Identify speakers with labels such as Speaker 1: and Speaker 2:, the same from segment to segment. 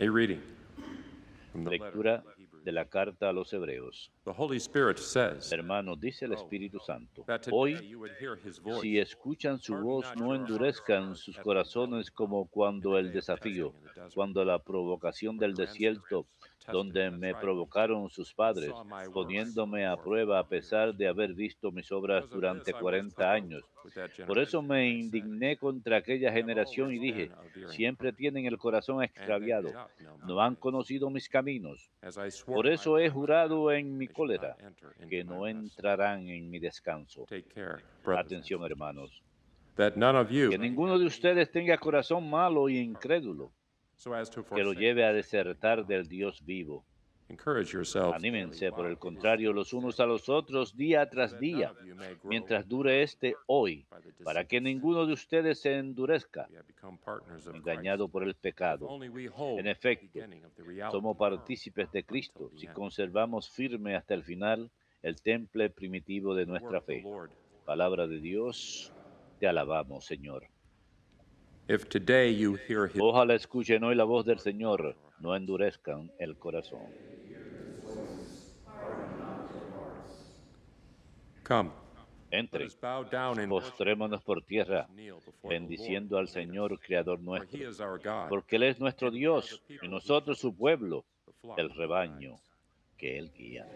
Speaker 1: A reading from the letter to
Speaker 2: Lectura
Speaker 1: the Hebrews.
Speaker 2: de la carta a los Hebreos.
Speaker 1: The Holy Spirit says,
Speaker 2: Hermanos, dice el Espíritu Santo,
Speaker 1: that today
Speaker 2: hoy,
Speaker 1: you would hear his
Speaker 2: si
Speaker 1: voice.
Speaker 2: escuchan su
Speaker 1: Harden
Speaker 2: voz,
Speaker 1: not
Speaker 2: no
Speaker 1: your hearts
Speaker 2: endurezcan sus
Speaker 1: at the
Speaker 2: corazones
Speaker 1: rebellion
Speaker 2: como
Speaker 1: in
Speaker 2: cuando
Speaker 1: the
Speaker 2: el
Speaker 1: day of testing
Speaker 2: desafío,
Speaker 1: in the desert,
Speaker 2: cuando la provocación
Speaker 1: when
Speaker 2: del
Speaker 1: your
Speaker 2: desierto,
Speaker 1: ancestors tested
Speaker 2: donde
Speaker 1: and
Speaker 2: me
Speaker 1: tried me,
Speaker 2: provocaron sus
Speaker 1: and
Speaker 2: padres,
Speaker 1: saw my works
Speaker 2: poniéndome a
Speaker 1: for
Speaker 2: prueba a
Speaker 1: 40
Speaker 2: pesar
Speaker 1: years.
Speaker 2: de haber visto mis obras
Speaker 1: Because of this
Speaker 2: durante
Speaker 1: I was
Speaker 2: 40
Speaker 1: provoked
Speaker 2: años.
Speaker 1: with that
Speaker 2: Por eso
Speaker 1: generation,
Speaker 2: me
Speaker 1: and I said,
Speaker 2: indigné contra aquella
Speaker 1: they have
Speaker 2: generación y
Speaker 1: always been
Speaker 2: dije,
Speaker 1: of veering
Speaker 2: siempre
Speaker 1: heart,
Speaker 2: tienen el corazón
Speaker 1: and they do
Speaker 2: extraviado,
Speaker 1: not know my
Speaker 2: no han
Speaker 1: ways.
Speaker 2: conocido mis caminos.
Speaker 1: As I swore
Speaker 2: Por
Speaker 1: in my
Speaker 2: eso he
Speaker 1: wrath,
Speaker 2: jurado en mi
Speaker 1: they shall not
Speaker 2: cólera,
Speaker 1: enter into
Speaker 2: que
Speaker 1: my
Speaker 2: no
Speaker 1: rest.
Speaker 2: entrarán en mi descanso.
Speaker 1: Take care, brothers and
Speaker 2: Atención,
Speaker 1: sisters,
Speaker 2: hermanos,
Speaker 1: that none of you
Speaker 2: que
Speaker 1: may
Speaker 2: ninguno
Speaker 1: have
Speaker 2: de
Speaker 1: an evil
Speaker 2: ustedes tenga corazón malo y
Speaker 1: heart,
Speaker 2: incrédulo,
Speaker 1: so as to
Speaker 2: que lo
Speaker 1: forsake
Speaker 2: lleve
Speaker 1: the
Speaker 2: a
Speaker 1: faith in
Speaker 2: desertar
Speaker 1: God.
Speaker 2: del Dios vivo.
Speaker 1: Encourage yourselves daily
Speaker 2: Anímense, por
Speaker 1: while
Speaker 2: el
Speaker 1: it is
Speaker 2: contrario,
Speaker 1: still
Speaker 2: los unos
Speaker 1: day,
Speaker 2: a los otros día
Speaker 1: so
Speaker 2: tras
Speaker 1: that none
Speaker 2: día,
Speaker 1: of you may grow
Speaker 2: mientras
Speaker 1: weary
Speaker 2: dure este hoy,
Speaker 1: by the
Speaker 2: para que
Speaker 1: deceitful sin.
Speaker 2: ninguno de ustedes se endurezca,
Speaker 1: We have become partners of Christ,
Speaker 2: engañado por el
Speaker 1: if
Speaker 2: pecado.
Speaker 1: only we hold
Speaker 2: En
Speaker 1: the
Speaker 2: efecto,
Speaker 1: beginning of the reality
Speaker 2: somos
Speaker 1: firm
Speaker 2: partícipes de
Speaker 1: until
Speaker 2: Cristo
Speaker 1: the
Speaker 2: si
Speaker 1: end.
Speaker 2: conservamos firme hasta el final el temple primitivo de
Speaker 1: The word
Speaker 2: nuestra
Speaker 1: of the
Speaker 2: fe.
Speaker 1: Lord.
Speaker 2: Palabra de Dios, te alabamos, Señor.
Speaker 1: If today you hear his
Speaker 2: Ojalá escuchen hoy la voz del Señor, no endurezcan el corazón.
Speaker 1: come, let
Speaker 2: Entren,
Speaker 1: us bow down and worship.
Speaker 2: postrémonos por tierra,
Speaker 1: Kneel before the Lord
Speaker 2: bendiciendo
Speaker 1: who
Speaker 2: al
Speaker 1: made us.
Speaker 2: Señor, Creador
Speaker 1: For he
Speaker 2: nuestro,
Speaker 1: is our God,
Speaker 2: porque Él es nuestro
Speaker 1: and we are the
Speaker 2: Dios y
Speaker 1: people he
Speaker 2: nosotros su
Speaker 1: shepherds,
Speaker 2: pueblo,
Speaker 1: the flock
Speaker 2: el
Speaker 1: he
Speaker 2: rebaño
Speaker 1: guides.
Speaker 2: que Él guía.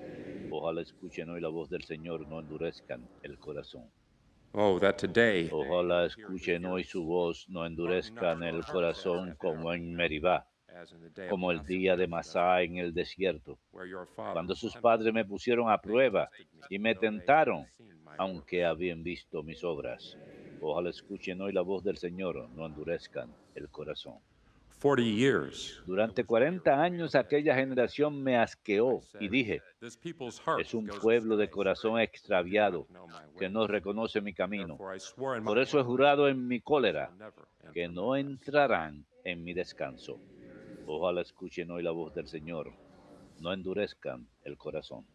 Speaker 2: Ojalá escuchen hoy la voz del Señor, no endurezcan el corazón.
Speaker 1: Oh, that today
Speaker 2: Ojalá
Speaker 1: you hear his
Speaker 2: escuchen hoy
Speaker 1: voice.
Speaker 2: su voz, no
Speaker 1: Harden not
Speaker 2: endurezcan
Speaker 1: your
Speaker 2: el
Speaker 1: hearts
Speaker 2: corazón
Speaker 1: at
Speaker 2: como
Speaker 1: Meribah,
Speaker 2: en Meribá,
Speaker 1: as in the day of
Speaker 2: como el
Speaker 1: Massah
Speaker 2: día de
Speaker 1: in the desert,
Speaker 2: Masá en el desierto,
Speaker 1: where your fathers
Speaker 2: cuando sus
Speaker 1: tempted
Speaker 2: padres
Speaker 1: me.
Speaker 2: me pusieron a
Speaker 1: They
Speaker 2: prueba
Speaker 1: tested me,
Speaker 2: y me
Speaker 1: though they had
Speaker 2: tentaron,
Speaker 1: seen my works.
Speaker 2: aunque habían visto mis obras. Ojalá escuchen hoy la voz del Señor, no endurezcan el corazón.
Speaker 1: 40 years.
Speaker 2: Durante 40 años aquella generación me asqueó y dije,
Speaker 1: This people's heart
Speaker 2: es un
Speaker 1: goes
Speaker 2: pueblo de
Speaker 1: astray.
Speaker 2: corazón
Speaker 1: They do
Speaker 2: extraviado
Speaker 1: not know my
Speaker 2: que
Speaker 1: ways.
Speaker 2: no reconoce mi camino.
Speaker 1: Therefore I swore in
Speaker 2: Por
Speaker 1: my
Speaker 2: eso he
Speaker 1: wrath,
Speaker 2: jurado en mi
Speaker 1: they shall
Speaker 2: cólera
Speaker 1: never
Speaker 2: que
Speaker 1: enter my
Speaker 2: no
Speaker 1: rest.
Speaker 2: entrarán en mi descanso. Ojalá escuchen hoy la voz del Señor, no endurezcan el corazón.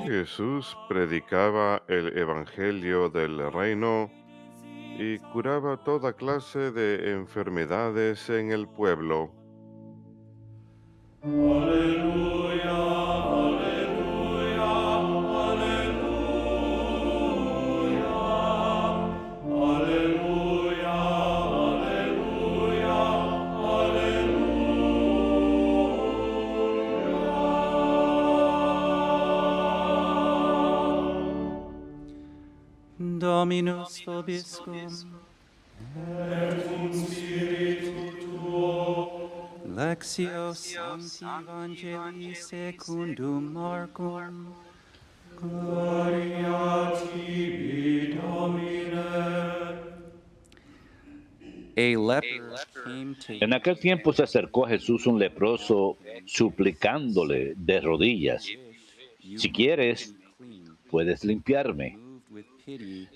Speaker 3: Jesús predicaba el Evangelio del reino y curaba toda clase de enfermedades en el pueblo.
Speaker 4: Dominus vobiscum. Lectio Sancti Evangelii secundum Marcum. Gloria tibi, Domine. A leper came to
Speaker 2: En aquel tiempo se acercó a Jesús un leproso suplicándole de rodillas, si quieres, puedes limpiarme.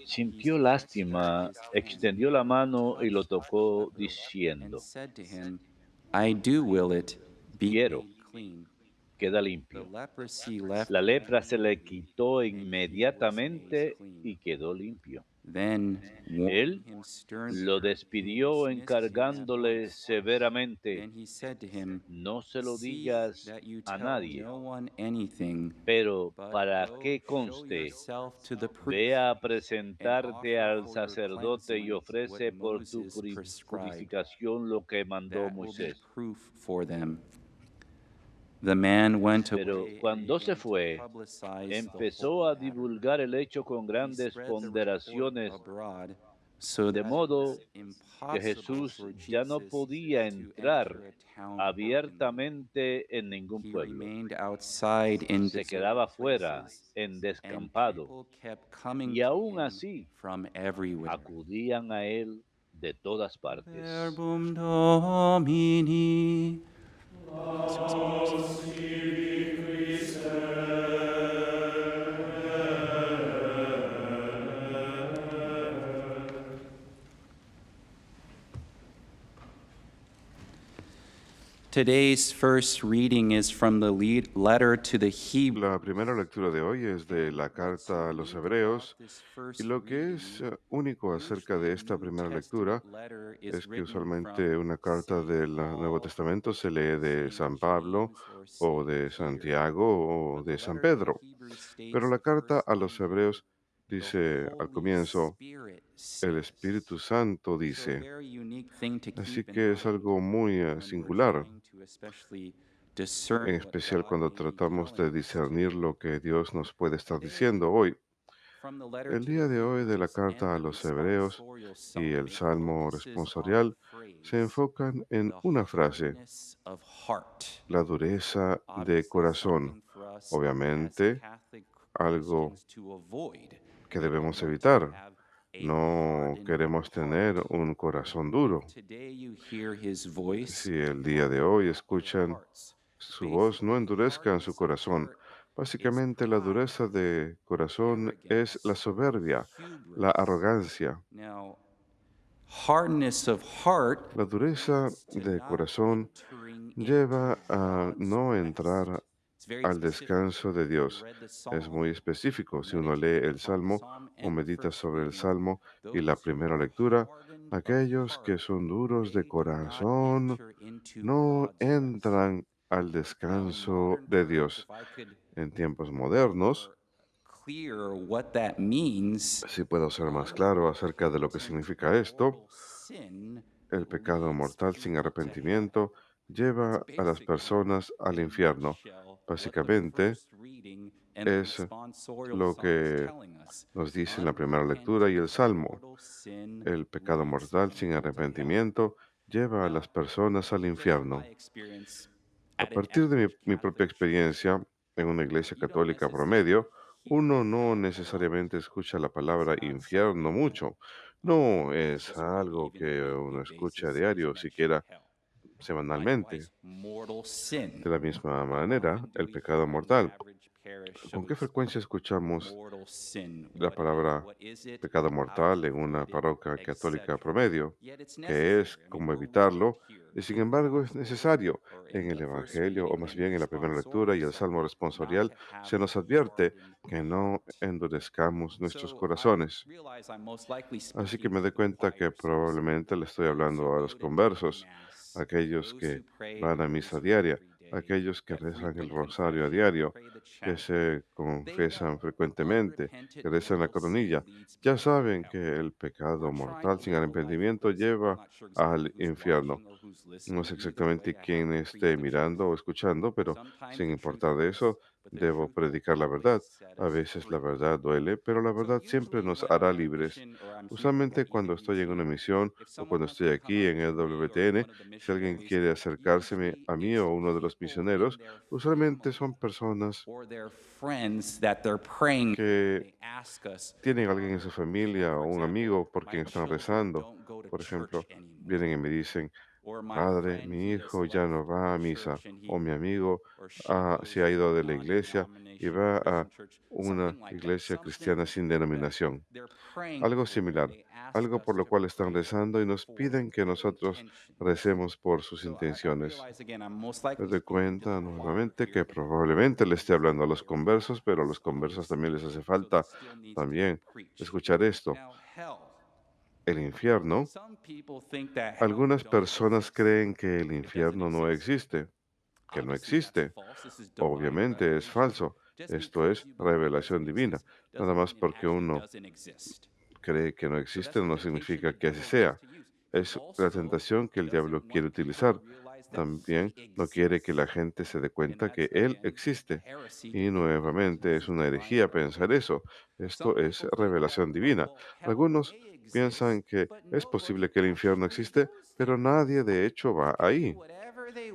Speaker 2: Sintió lástima, extendió la mano y lo tocó diciendo,
Speaker 4: I do will it, be
Speaker 2: quiero,
Speaker 4: made clean.
Speaker 2: queda
Speaker 4: The
Speaker 2: limpio.
Speaker 4: leprosy left
Speaker 2: La
Speaker 4: him,
Speaker 2: lepra se le
Speaker 4: and
Speaker 2: quitó
Speaker 4: he was made
Speaker 2: inmediatamente
Speaker 4: clean.
Speaker 2: y quedó limpio.
Speaker 4: then warning
Speaker 2: Él
Speaker 4: him sternly.
Speaker 2: lo despidió
Speaker 4: Dismissed him at
Speaker 2: encargándole
Speaker 4: once.
Speaker 2: severamente,
Speaker 4: Then he said to him,
Speaker 2: no se lo
Speaker 4: see
Speaker 2: digas
Speaker 4: that you
Speaker 2: a
Speaker 4: tell
Speaker 2: nadie,
Speaker 4: no one anything,
Speaker 2: pero
Speaker 4: but
Speaker 2: para
Speaker 4: go
Speaker 2: que
Speaker 4: show
Speaker 2: conste,
Speaker 4: yourself to the
Speaker 2: ve
Speaker 4: priest
Speaker 2: a
Speaker 4: and
Speaker 2: presentarte
Speaker 4: offer
Speaker 2: al
Speaker 4: for your
Speaker 2: sacerdote y
Speaker 4: cleansing what
Speaker 2: ofrece por tu
Speaker 4: Moses prescribed.
Speaker 2: purificación lo que mandó
Speaker 4: That will be
Speaker 2: Moisés.
Speaker 4: proof for them. The man went
Speaker 2: Pero
Speaker 4: away and
Speaker 2: cuando se
Speaker 4: began to
Speaker 2: fue,
Speaker 4: publicize the
Speaker 2: empezó
Speaker 4: whole
Speaker 2: a
Speaker 4: matter.
Speaker 2: divulgar el hecho con
Speaker 4: He
Speaker 2: grandes
Speaker 4: spread the report
Speaker 2: ponderaciones,
Speaker 4: abroad, so
Speaker 2: de
Speaker 4: that it was
Speaker 2: modo que
Speaker 4: impossible
Speaker 2: Jesús
Speaker 4: for
Speaker 2: ya no
Speaker 4: Jesus
Speaker 2: podía
Speaker 4: to
Speaker 2: entrar
Speaker 4: enter a town openly.
Speaker 2: abiertamente en ningún
Speaker 4: He
Speaker 2: pueblo.
Speaker 4: remained outside in
Speaker 2: Se
Speaker 4: deserted
Speaker 2: quedaba fuera,
Speaker 4: places,
Speaker 2: en
Speaker 4: and
Speaker 2: descampado,
Speaker 4: people kept coming
Speaker 2: y
Speaker 4: to
Speaker 2: aún
Speaker 4: him
Speaker 2: así
Speaker 4: from everywhere.
Speaker 2: acudían a él de todas partes.
Speaker 4: Verbum Domini. Today's first reading is from the letter to the Hebrews.
Speaker 3: La primera lectura de hoy es de la carta a los Hebreos, y lo que es único acerca de esta primera lectura es que usualmente una carta del Nuevo Testamento se lee de San Pablo o de Santiago o de San Pedro, pero la carta a los Hebreos dice al comienzo, el Espíritu Santo dice, así que es algo muy singular, en especial cuando tratamos de discernir lo que Dios nos puede estar diciendo hoy. El día de hoy de la carta a los Hebreos y el Salmo responsorial se enfocan en una frase, la dureza de corazón. Obviamente, algo que debemos evitar. No queremos tener un corazón duro. Si el día de hoy escuchan su voz, no endurezcan su corazón. Básicamente, la dureza de corazón es la soberbia, la arrogancia. La dureza de corazón lleva a no entrar al descanso de Dios. Es muy específico. Si uno lee el Salmo o medita sobre el Salmo y la primera lectura, aquellos que son duros de corazón no entran al descanso de Dios. En tiempos modernos, si puedo ser más claro acerca de lo que significa esto, el pecado mortal sin arrepentimiento lleva a las personas al infierno. Básicamente, es lo que nos dice en la primera lectura y el Salmo. El pecado mortal sin arrepentimiento lleva a las personas al infierno. A partir de mi propia experiencia en una iglesia católica promedio, uno no necesariamente escucha la palabra infierno mucho. No es algo que uno escucha a diario, siquiera semanalmente. De la misma manera, el pecado mortal. ¿Con qué frecuencia escuchamos la palabra pecado mortal en una parroquia católica promedio? ¿Qué es? ¿Cómo evitarlo? Y sin embargo es necesario. En el Evangelio, o más bien en la primera lectura y el Salmo responsorial, se nos advierte que no endurezcamos nuestros corazones. Así que me doy cuenta que probablemente le estoy hablando a los conversos, aquellos que van a misa diaria, aquellos que rezan el rosario a diario, que se confiesan frecuentemente, que rezan la coronilla, ya saben que el pecado mortal sin arrepentimiento lleva al infierno. No sé exactamente quién esté mirando o escuchando, pero sin importar de eso, debo predicar la verdad. A veces la verdad duele, pero la verdad siempre nos hará libres. Usualmente cuando estoy en una misión o cuando estoy aquí en el WTN, si alguien quiere acercárseme a mí o uno de los misioneros, usualmente son personas que tienen a alguien en su familia o un amigo por quien están rezando. Por ejemplo, vienen y me dicen, Padre, mi hijo ya no va a misa, o mi amigo se ha ido de la iglesia y va a una iglesia cristiana sin denominación. Algo similar, algo por lo cual están rezando y nos piden que nosotros recemos por sus intenciones. Me doy cuenta nuevamente que probablemente le esté hablando a los conversos, pero a los conversos también les hace falta también escuchar esto. El infierno, algunas personas creen que el infierno no existe, que no existe. Obviamente es falso. Esto es revelación divina. Nada más porque uno cree que no existe no significa que así sea. Es la tentación que el diablo quiere utilizar. También no quiere que la gente se dé cuenta que Él existe. Y nuevamente es una herejía pensar eso. Esto es revelación divina. Algunos piensan que es posible que el infierno existe, pero nadie de hecho va ahí.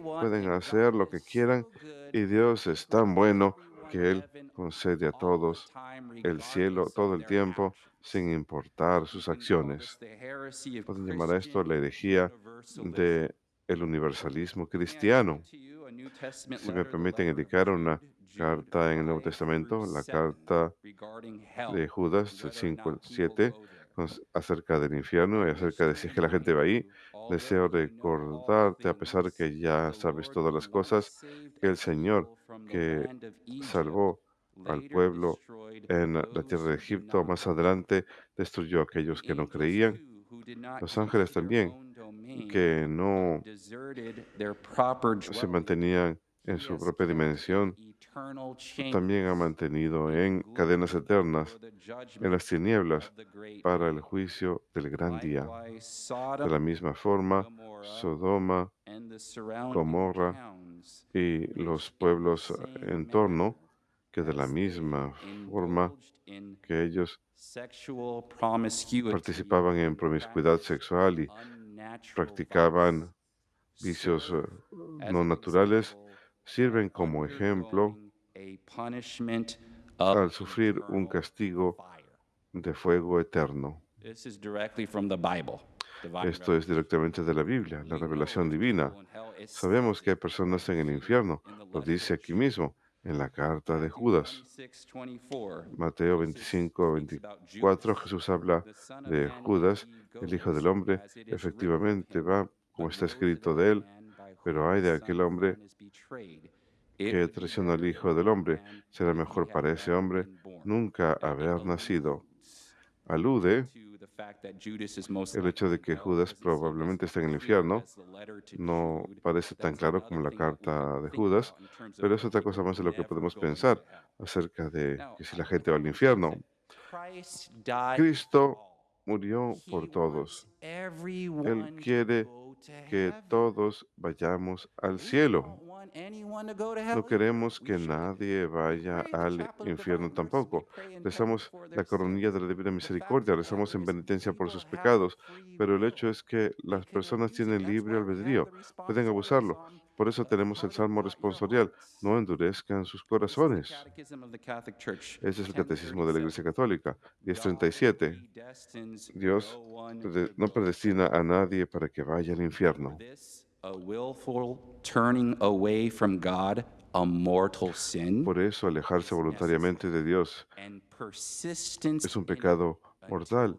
Speaker 3: Pueden hacer lo que quieran y Dios es tan bueno que Él concede a todos el cielo todo el tiempo sin importar sus acciones. Pueden llamar a esto la herejía de el universalismo cristiano. Si me permiten indicar una carta en el Nuevo Testamento, la carta de Judas, el 5, el 7, acerca del infierno y acerca de si es que la gente va ahí. Deseo recordarte, a pesar de que ya sabes todas las cosas, que el Señor que salvó al pueblo en la tierra de Egipto, más adelante destruyó a aquellos que no creían. Los ángeles también, que no se mantenían en su propia dimensión, también ha mantenido en cadenas eternas, en las tinieblas, para el juicio del gran día. De la misma forma, Sodoma, Gomorra y los pueblos en torno, que de la misma forma que ellos participaban en promiscuidad sexual y practicaban vicios no naturales, sirven como ejemplo al sufrir un castigo de fuego eterno. Esto es directamente de la Biblia, la revelación divina. Sabemos que hay personas en el infierno, lo dice aquí mismo, en la carta de Judas. Mateo 25, 24, Jesús habla de Judas, el Hijo del Hombre, efectivamente va como está escrito de él, pero hay de aquel hombre que traiciona al Hijo del Hombre, será mejor para ese hombre nunca haber nacido. Alude el hecho de que Judas probablemente está en el infierno. No parece tan claro como la carta de Judas, pero es otra cosa más de lo que podemos pensar acerca de que si la gente va al infierno. Cristo murió por todos. Él quiere que todos vayamos al cielo. No queremos que nadie vaya al infierno tampoco. Rezamos la coronilla de la Divina Misericordia, rezamos en penitencia por sus pecados, pero el hecho es que las personas tienen libre albedrío, pueden abusarlo. Por eso tenemos el Salmo responsorial, no endurezcan sus corazones. Ese es el catecismo de la Iglesia Católica, 1037. Dios no predestina a nadie para que vaya al infierno. Por eso alejarse voluntariamente de Dios es un pecado mortal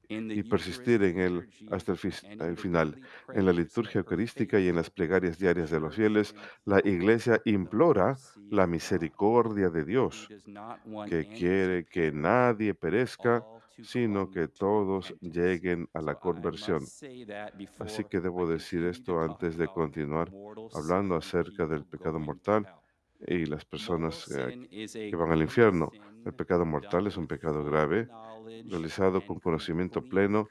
Speaker 3: y persistir en él hasta el final. En la liturgia eucarística y en las plegarias diarias de los fieles, la Iglesia implora la misericordia de Dios, que quiere que nadie perezca, sino que todos lleguen a la conversión. Así que debo decir esto antes de continuar hablando acerca del pecado mortal y las personas que van al infierno. El pecado mortal es un pecado grave, realizado con conocimiento pleno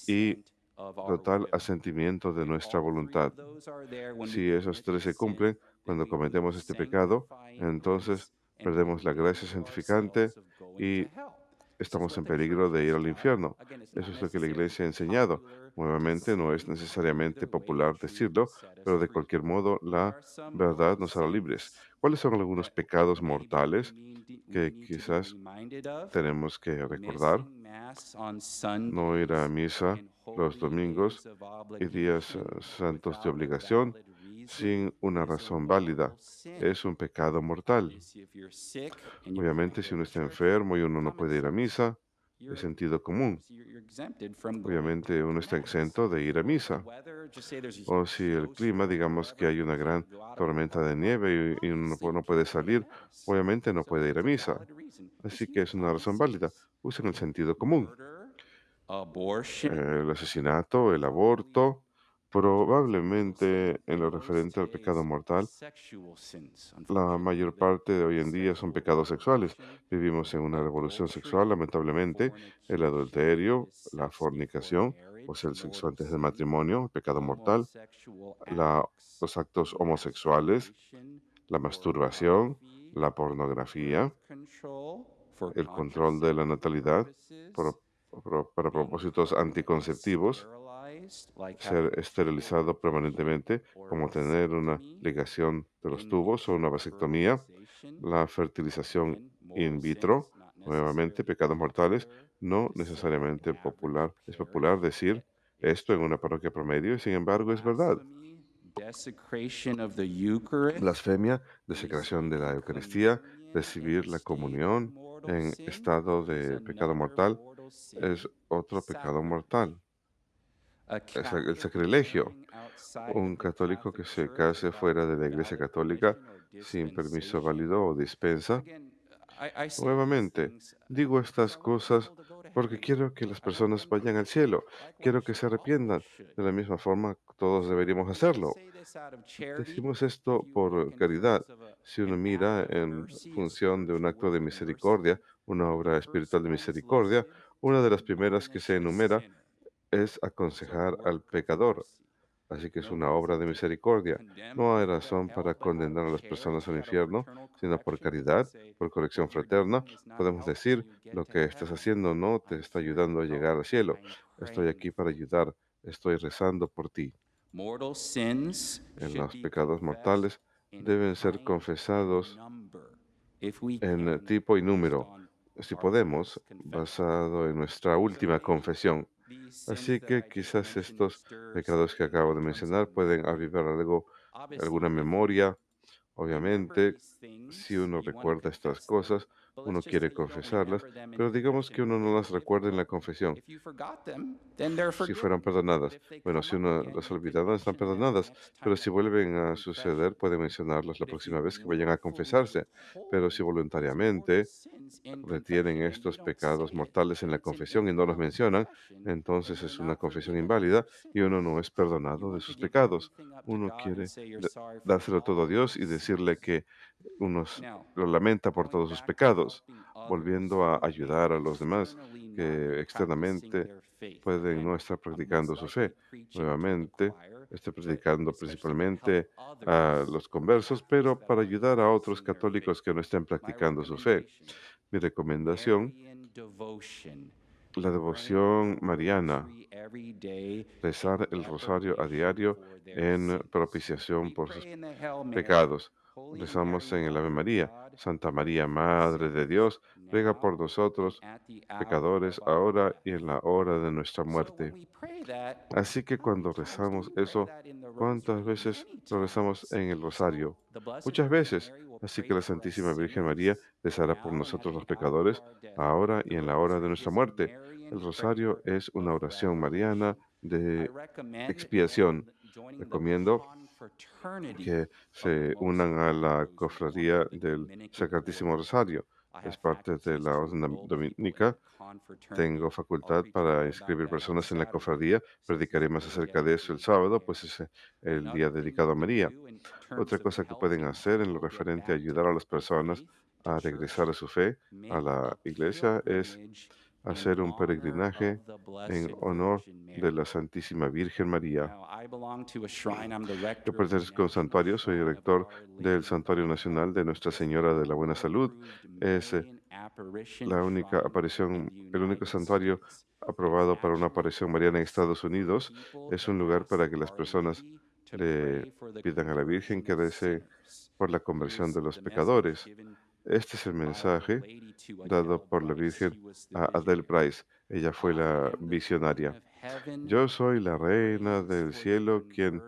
Speaker 3: y total asentimiento de nuestra voluntad. Si esos tres se cumplen, cuando cometemos este pecado, entonces perdemos la gracia santificante y estamos en peligro de ir al infierno. Eso es lo que la Iglesia ha enseñado. Nuevamente, no es necesariamente popular decirlo, pero de cualquier modo la verdad nos hará libres. ¿Cuáles son algunos pecados mortales que quizás tenemos que recordar? No ir a misa los domingos y días santos de obligación sin una razón válida. Es un pecado mortal. Obviamente, si uno está enfermo y uno no puede ir a misa, de sentido común. Obviamente uno está exento de ir a misa. O si el clima, digamos que hay una gran tormenta de nieve y uno no puede salir, obviamente no puede ir a misa. Así que es una razón válida. Usen el sentido común. El asesinato, el aborto, probablemente en lo referente al pecado mortal, la mayor parte de hoy en día son pecados sexuales. Vivimos en una revolución sexual, lamentablemente. El adulterio, la fornicación, o sea, el sexo antes del matrimonio, el pecado mortal, la- los actos homosexuales, la masturbación, la pornografía, el control de la natalidad por- para propósitos anticonceptivos, ser esterilizado permanentemente, como tener una ligación de los tubos o una vasectomía, la fertilización in vitro, nuevamente pecados mortales, no necesariamente popular. Es popular decir esto en una parroquia promedio y sin embargo es verdad. Blasfemia, desecración de la Eucaristía, recibir la comunión en estado de pecado mortal es otro pecado mortal. Es el sacrilegio. Un católico que se case fuera de la Iglesia Católica sin permiso válido o dispensa. Nuevamente, digo estas cosas porque quiero que las personas vayan al cielo. Quiero que se arrepientan. De la misma forma, todos deberíamos hacerlo. Decimos esto por caridad. Si uno mira en función de un acto de misericordia, una obra espiritual de misericordia, una de las primeras que se enumera es aconsejar al pecador. Así que es una obra de misericordia. No hay razón para condenar a las personas al infierno, sino por caridad, por corrección fraterna. Podemos decir, lo que estás haciendo no te está ayudando a llegar al cielo. Estoy aquí para ayudar. Estoy rezando por ti. En los pecados mortales deben ser confesados en tipo y número, si podemos, basado en nuestra última confesión. Así que quizás estos pecados que acabo de mencionar pueden avivar algo, alguna memoria. Obviamente, si uno recuerda estas cosas, uno quiere confesarlas, pero digamos que uno no las recuerda en la confesión. Si fueran perdonadas. Bueno, si uno las ha olvidado, están perdonadas, pero si vuelven a suceder, puede mencionarlas la próxima vez que vayan a confesarse. Pero si voluntariamente retienen estos pecados mortales en la confesión y no los mencionan, entonces es una confesión inválida y uno no es perdonado de sus pecados. Uno quiere dárselo todo a Dios y decirle que uno lo lamenta por todos sus pecados, volviendo a ayudar a los demás que externamente pueden no estar practicando su fe. Nuevamente, estoy predicando principalmente a los conversos, pero para ayudar a otros católicos que no estén practicando su fe. Mi recomendación, la devoción mariana, rezar el rosario a diario en propiciación por sus pecados. Rezamos en el Ave María. Santa María, Madre de Dios, ruega por nosotros, pecadores, ahora y en la hora de nuestra muerte. Así que cuando rezamos eso, ¿cuántas veces lo rezamos en el rosario? Muchas veces. Así que la Santísima Virgen María rezará por nosotros los pecadores, ahora y en la hora de nuestra muerte. El rosario es una oración mariana de expiación. Recomiendo que se unan a la cofradía del Sacratísimo Rosario. Es parte de la orden dominica. Tengo facultad para inscribir personas en la cofradía. Predicaré más acerca de eso el sábado, pues es el día dedicado a María. Otra cosa que pueden hacer en lo referente a ayudar a las personas a regresar a su fe, a la iglesia, es hacer un peregrinaje en honor de la Santísima Virgen María. Yo pertenezco a un santuario, soy director del Santuario Nacional de Nuestra Señora de la Buena Salud. Es la única aparición, el único santuario aprobado para una aparición mariana en Estados Unidos. Es un lugar para que las personas le pidan a la Virgen que rece por la conversión de los pecadores. Este es el mensaje dado por la Virgen a Adele Price. Ella fue la visionaria. Yo soy la reina del cielo quien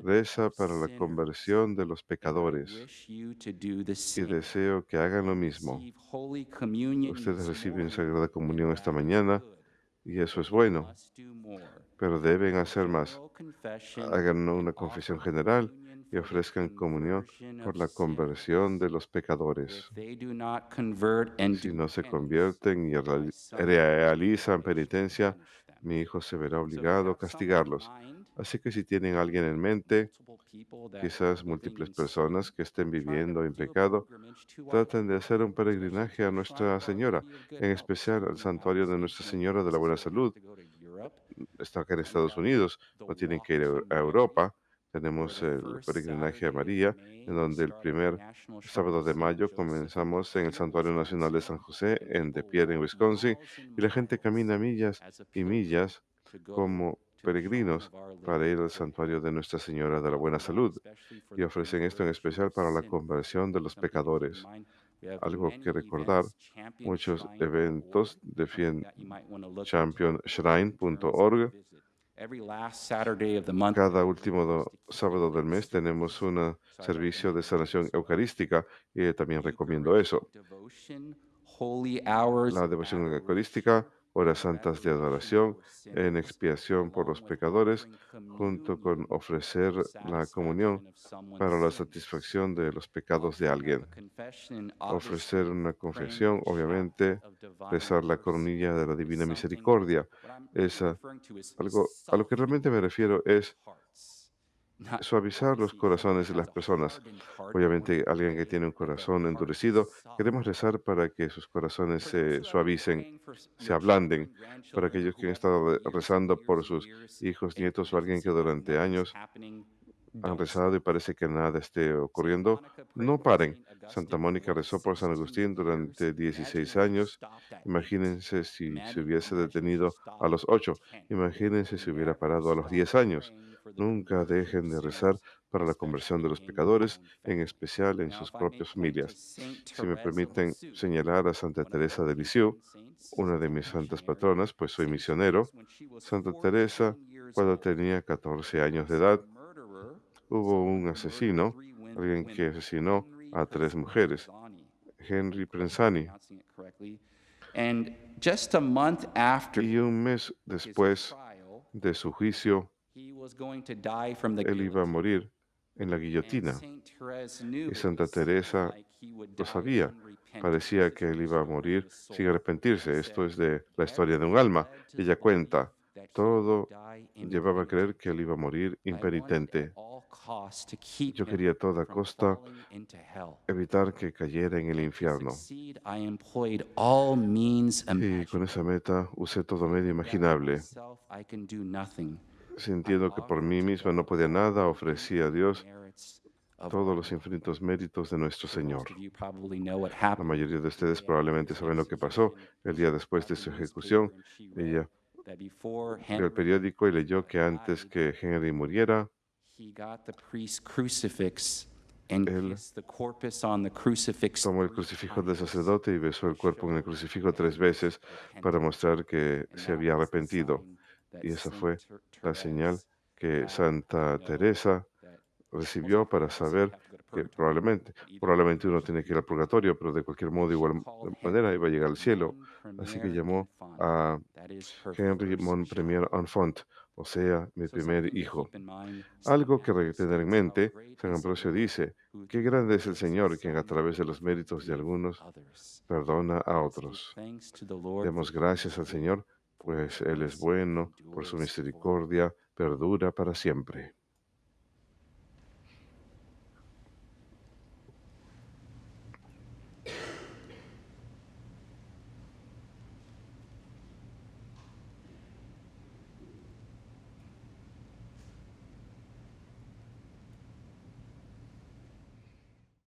Speaker 3: reza para la conversión de los pecadores y deseo que hagan lo mismo. Ustedes reciben Sagrada Comunión esta mañana y eso es bueno, pero deben hacer más. Hagan una confesión general y ofrezcan comunión por la conversión de los pecadores. Si no se convierten y realizan penitencia, mi hijo se verá obligado a castigarlos. Así que si tienen a alguien en mente, quizás múltiples personas que estén viviendo en pecado, traten de hacer un peregrinaje a Nuestra Señora, en especial al santuario de Nuestra Señora de la Buena Salud. Está acá en Estados Unidos, no tienen que ir a Europa. Tenemos el peregrinaje a María, en donde el primer sábado de mayo comenzamos en el Santuario Nacional de San José, en De Pierre, en Wisconsin, y la gente camina millas y millas como peregrinos para ir al santuario de Nuestra Señora de la Buena Salud, y ofrecen esto en especial para la conversión de los pecadores. Algo que recordar, muchos eventos de championShrine.org. Cada último sábado del mes tenemos un servicio de sanación eucarística y también recomiendo eso. La devoción eucarística, horas santas de adoración en expiación por los pecadores, junto con ofrecer la comunión para la satisfacción de los pecados de alguien. Ofrecer una confesión, obviamente, rezar la coronilla de la Divina Misericordia. Es algo a lo que realmente me refiero es suavizar los corazones de las personas. Obviamente, alguien que tiene un corazón endurecido, queremos rezar para que sus corazones se suavicen, se ablanden. Para aquellos que han estado rezando por sus hijos, nietos o alguien que durante años han rezado y parece que nada esté ocurriendo, no paren. Santa Mónica rezó por San Agustín durante 16 años. Imagínense si se hubiese detenido a los 8. Imagínense si hubiera parado a los 10 años. Nunca dejen de rezar para la conversión de los pecadores, en especial en sus propias familias. Si me permiten señalar a Santa Teresa de Lisieux, una de mis santas patronas, pues soy misionero. Santa Teresa, cuando tenía 14 años de edad, hubo un asesino, alguien que asesinó a 3 mujeres, Henry Prensani, y un mes después de su juicio, él iba a morir en la guillotina. Y Santa Teresa lo sabía. Parecía que él iba a morir sin arrepentirse. Esto es de la historia de un alma. Ella cuenta, todo llevaba a creer que él iba a morir impenitente. Yo quería a toda costa evitar que cayera en el infierno. Y con esa meta usé todo medio imaginable. Sintiendo que por mí misma no podía nada, ofrecí a Dios todos los infinitos méritos de nuestro Señor. La mayoría de ustedes probablemente saben lo que pasó. El día después de su ejecución, ella vio el periódico y leyó que antes que Henry muriera, él tomó el crucifijo del sacerdote y besó el cuerpo en el crucifijo 3 veces para mostrar que se había arrepentido. Y esa fue la señal que Santa Teresa recibió para saber que probablemente uno tiene que ir al purgatorio, pero de cualquier modo, de igual manera, iba a llegar al cielo. Así que llamó a Henry Mon Premier Enfant, o sea, mi primer hijo. Algo que tener en mente, San Ambrosio dice, qué grande es el Señor, quien a través de los méritos de algunos perdona a otros. Demos gracias al Señor, pues Él es bueno, por su misericordia perdura para siempre.